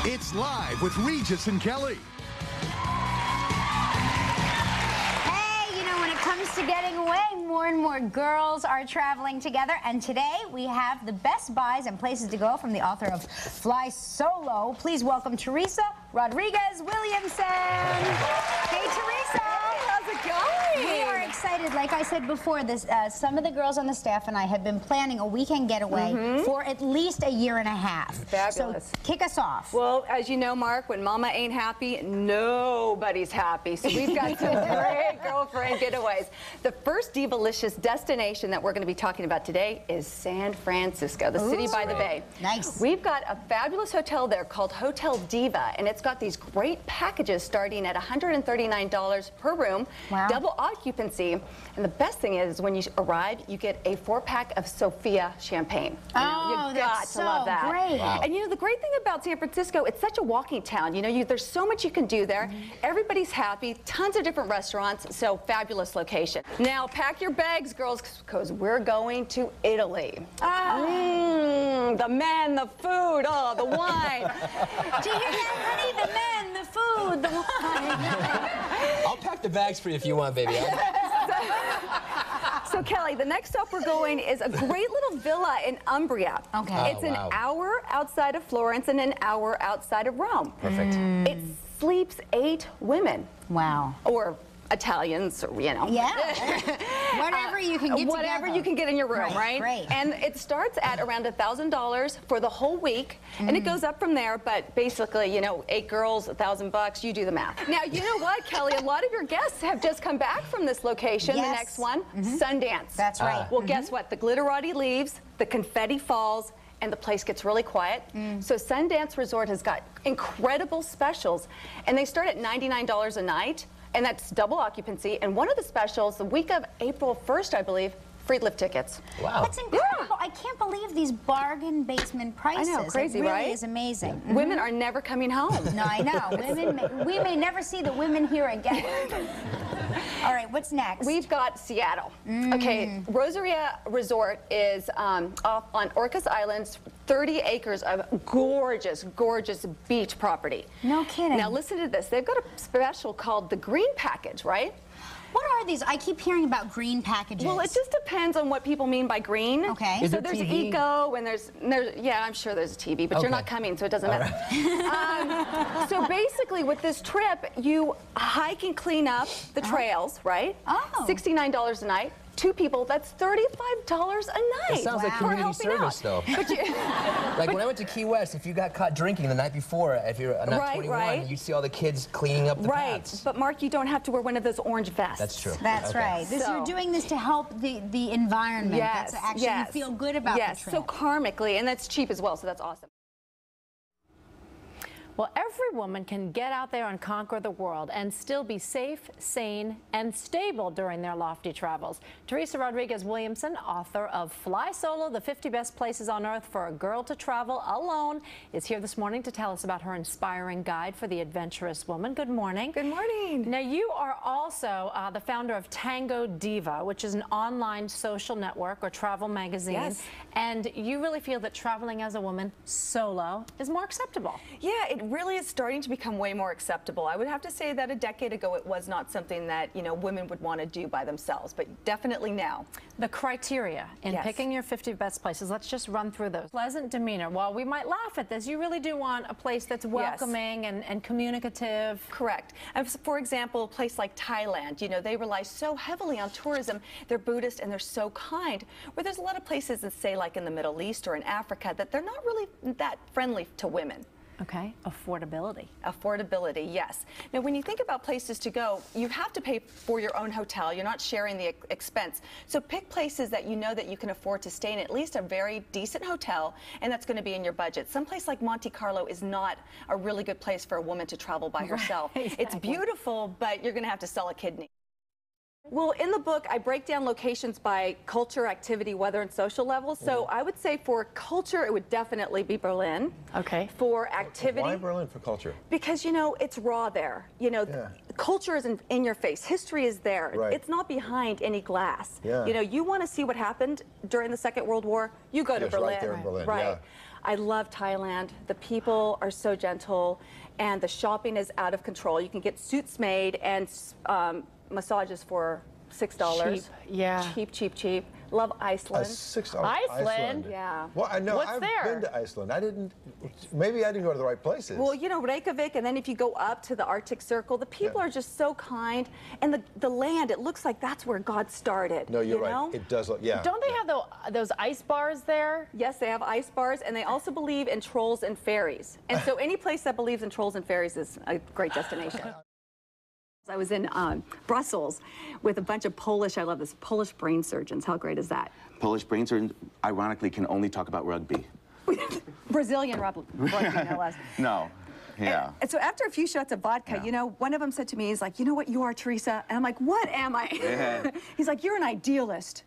It's Live with Regis and Kelly. Hey, you know, when it comes to getting away, more and more girls are traveling together. And today we have the best buys and places to go from the author of Fly Solo. Please welcome Teresa Rodriguez Williamson. Hey, Teresa. How's it going? We are excited. Like I said before, some of the girls on the staff and I have been planning a weekend getaway for at least a year and a half. Fabulous. So kick us off. Well, as you know, Mark, when mama ain't happy, nobody's happy. So we've got some great girlfriend getaways. The first divalicious destination that we're going to be talking about today is San Francisco, the city by the bay. Nice. We've got a fabulous hotel there called Hotel Diva, and it's got these great packages starting at $139 per room, double occupancy. And the best thing is when you arrive, you get a 4-pack of Sophia champagne. Oh, you've got to love that. Great. Wow. And you know, the great thing about San Francisco, it's such a walking town. You know, there's so much you can do there. Everybody's happy, tons of different restaurants, so fabulous location. Now, pack your bags, girls, because we're going to Italy. The men, the food, oh, the wine. Do you hear that, honey? The men, the food, the wine. I'll pack the bags for you if you want, baby. So, Kelly, the next stop we're going is a great little villa in Umbria. Okay. It's an hour outside of Florence and an hour outside of Rome. Perfect. It sleeps 8 women. Wow. Or Italians, or, you know. Yeah. Whatever you can get Whatever together. you can get in your room, right? Great. And it starts at around $1,000 for the whole week, and it goes up from there, but basically, you know, 8 girls, $1,000, you do the math. Now, you know what, Kelly? A lot of your guests have just come back from this location. Yes. The next one, Sundance. That's right. Well, guess what? The glitterati leaves, the confetti falls, and the place gets really quiet. So Sundance Resort has got incredible specials, and they start at $99 a night. And that's double occupancy. And one of the specials, the week of April 1st, I believe, free lift tickets. Wow. That's incredible. I can't believe these bargain basement prices. I know, crazy, it really right? is amazing. Women are never coming home. No, I know. We may never see the women here again. All right, what's next? We've got Seattle. Okay, Rosaria Resort is off on Orcas Islands, 30 acres of gorgeous, gorgeous beach property. No kidding. Now listen to this. They've got a special called the Green Package, right? What are these? I keep hearing about green packages. Well, it just depends on what people mean by green. Okay. Is So there there's TV? eco and there's yeah, I'm sure there's a TV, but you're not coming, so it doesn't matter. So basically, with this trip, you hike and clean up the trails, right? Oh. $69 a night. 2 people, that's $35 a night. It sounds like for community helping service, out. though. But you, Like when I went to Key West, if you got caught drinking the night before, if you're not 21, you'd see all the kids cleaning up the paths. But Mark, you don't have to wear one of those orange vests. That's true. That's right. So- You're doing this to help the environment. Yes, That's actually you feel good about the trip. so karmically, and that's cheap as well, so that's awesome. Well, every woman can get out there and conquer the world and still be safe, sane, and stable during their lofty travels. Teresa Rodriguez Williamson, author of Fly Solo, the 50 Best Places on Earth for a Girl to Travel Alone, is here this morning to tell us about her inspiring guide for the adventurous woman. Good morning. Good morning. Now, you are also the founder of Tango Diva, which is an online social network or travel magazine. Yes. And you really feel that traveling as a woman solo is more acceptable. Yeah, it really is starting to become way more acceptable. I would have to say that a decade ago it was not something that, you know, women would want to do by themselves, but definitely now. The criteria in picking your 50 best places, let's just run through those. Pleasant demeanor. While we might laugh at this, you really do want a place that's welcoming and communicative. Correct. And for example, a place like Thailand, you know, they rely so heavily on tourism. They're Buddhist and they're so kind. Where there's a lot of places that say, like in the Middle East or in Africa, that they're not really that friendly to women. Okay, affordability. Affordability, yes. Now, when you think about places to go, you have to pay for your own hotel. You're not sharing the expense. So pick places that you know that you can afford to stay in at least a very decent hotel, and that's going to be in your budget. Some place like Monte Carlo is not a really good place for a woman to travel by herself. Exactly. It's beautiful, but you're going to have to sell a kidney. Well, in the book, I break down locations by culture, activity, weather, and social levels. So I would say for culture, it would definitely be Berlin. Okay. For activity. Why Berlin for culture? Because, you know, it's raw there. You know, culture is in your face. History is there. Right. It's not behind any glass. Yeah. You know, you want to see what happened during the Second World War, you go to Yes, Berlin. right there in Berlin, Right. yeah. I love Thailand. The people are so gentle, and the shopping is out of control. You can get suits made and massages for $6. Cheap, yeah. Cheap, cheap, cheap. Love Iceland. Iceland? Yeah. Well, I know. What's I've there? been to Iceland. Maybe I didn't go to the right places. Well, you know, Reykjavik, and then if you go up to the Arctic Circle, the people are just so kind. And the land, it looks like that's where God started. No, you're right. Know? It does look, yeah. Don't they have those ice bars there? Yes, they have ice bars, and they also believe in trolls and fairies. And so any place that believes in trolls and fairies is a great destination. I was in Brussels with a bunch of Polish, I love this, Polish brain surgeons. How great is that? Polish brain surgeons, ironically, can only talk about rugby. Brazilian rugby, no less. No, yeah. And so after a few shots of vodka, you know, one of them said to me, he's like, you know what you are, Teresa? And I'm like, what am I? Yeah. He's like, you're an idealist.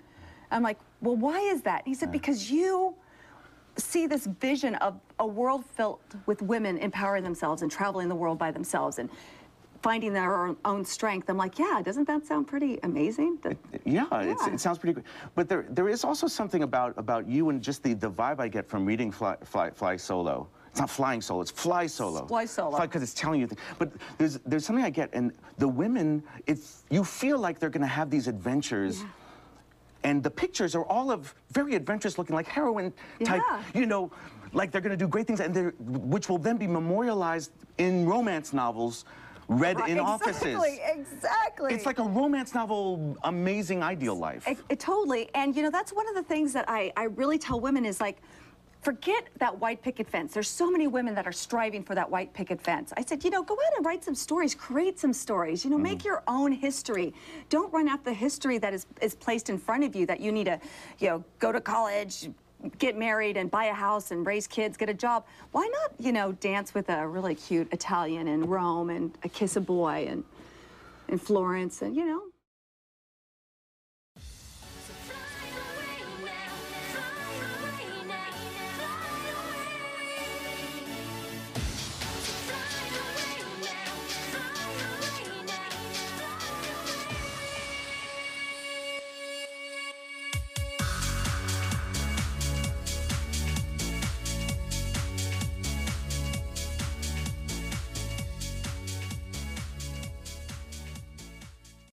I'm like, well, why is that? He said, because you see this vision of a world filled with women empowering themselves and traveling the world by themselves and finding their own strength. I'm like, yeah, doesn't that sound pretty amazing? It sounds pretty good. But there is also something about you and just the vibe I get from reading Fly Solo. It's not flying solo, it's fly solo. Fly solo. Because it's telling you things. But there's something I get, and the women, you feel like they're going to have these adventures. Yeah. And the pictures are all of very adventurous looking, like heroine type, you know, like they're going to do great things, and which will then be memorialized in romance novels. Read in offices. Exactly. It's like a romance novel, amazing ideal life. Totally. And, you know, that's one of the things that I really tell women is, like, forget that white picket fence. There's so many women that are striving for that white picket fence. I said, you know, go out and write some stories, create some stories, you know, make your own history. Don't run after the history that is placed in front of you, that you need to, you know, go to college, get married and buy a house and raise kids, get a job. Why not, you know, dance with a really cute Italian in Rome and kiss a boy and in Florence and, you know.